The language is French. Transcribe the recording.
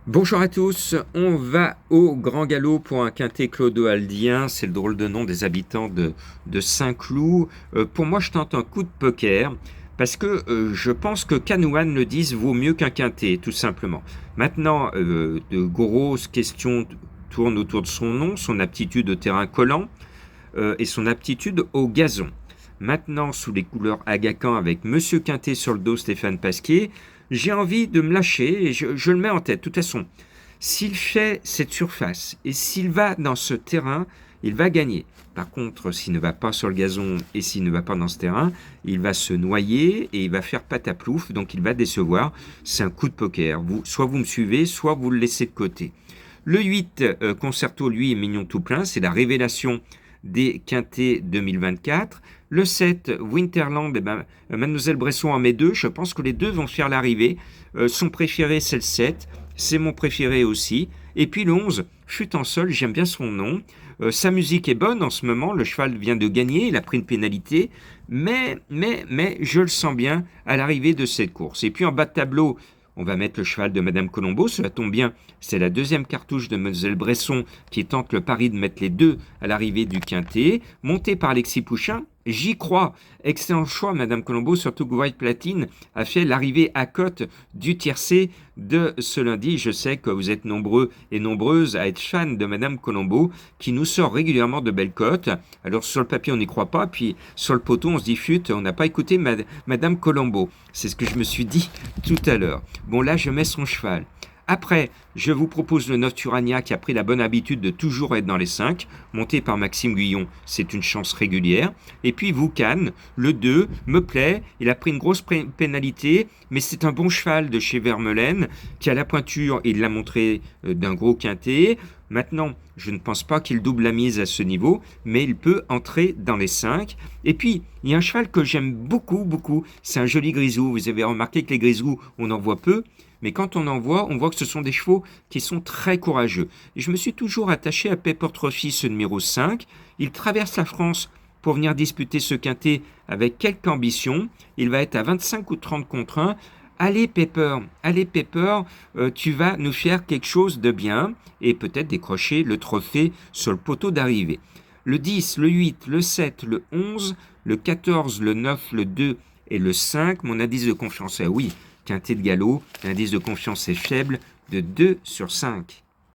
Bonjour à tous, on va au Grand Galop pour un quintet clodoaldien, c'est le drôle de nom des habitants de Saint-Cloud. Pour moi, je tente un coup de poker parce que je pense que Canouane le 10 vaut mieux qu'un quintet, tout simplement. Maintenant, de grosses questions tournent autour de son nom, son aptitude au terrain collant et son aptitude au gazon. Maintenant, sous les couleurs Agacan avec Monsieur Quintet sur le dos, Stéphane Pasquier, j'ai envie de me lâcher et je le mets en tête. De toute façon, s'il fait cette surface et s'il va dans ce terrain, il va gagner. Par contre, s'il ne va pas sur le gazon et s'il ne va pas dans ce terrain, il va se noyer et il va faire pataplouf, donc il va décevoir. C'est un coup de poker. Soit vous me suivez, soit vous le laissez de côté. Le 8, Concerto, lui, est mignon tout plein. C'est la révélation des quintets 2024. Le 7, Winterland, Mademoiselle Bresson en met deux. Je pense que les deux vont faire l'arrivée. Son préféré, c'est le 7. C'est mon préféré aussi. Et puis le 11, Chute en sol, j'aime bien son nom. Sa musique est bonne en ce moment. Le cheval vient de gagner, il a pris une pénalité. Mais je le sens bien à l'arrivée de cette course. Et puis en bas de tableau, on va mettre le cheval de Madame Colombo, cela tombe bien, c'est la deuxième cartouche de Mademoiselle Bresson qui tente le pari de mettre les deux à l'arrivée du quintet, montée par Alexis Pouchin. J'y crois. Excellent choix, Madame Colombo, surtout que White Platine a fait l'arrivée à cote du tiercé de ce lundi. Je sais que vous êtes nombreux et nombreuses à être fans de Madame Colombo, qui nous sort régulièrement de belles cotes. Alors sur le papier, on n'y croit pas, puis sur le poteau, on se dit flûte, on n'a pas écouté Madame Colombo. C'est ce que je me suis dit tout à l'heure. Bon, là, je mets son cheval. Après, je vous propose le 9 Turania qui a pris la bonne habitude de toujours être dans les 5, monté par Maxime Guyon, c'est une chance régulière. Et puis Voucan, le 2, me plaît, il a pris une grosse pénalité, mais c'est un bon cheval de chez Vermeulen, qui a la pointure, il l'a montré d'un gros quintet. Maintenant, je ne pense pas qu'il double la mise à ce niveau, mais il peut entrer dans les 5. Et puis, il y a un cheval que j'aime beaucoup, c'est un joli grisou. Vous avez remarqué que les grisous, on en voit peu, mais quand on en voit, on voit que ce sont des chevaux qui sont très courageux. Et je me suis toujours attaché à Pepper Trophy, ce numéro 5. Il traverse la France pour venir disputer ce quintet avec quelque ambition. Il va être à 25 ou 30 contre 1. Allez Pepper, tu vas nous faire quelque chose de bien et peut-être décrocher le trophée sur le poteau d'arrivée. Le 10, le 8, le 7, le 11, le 14, le 9, le 2 et le 5. Mon indice de confiance est oui. Quintet de galop, l'indice de confiance est faible de 2 sur 5.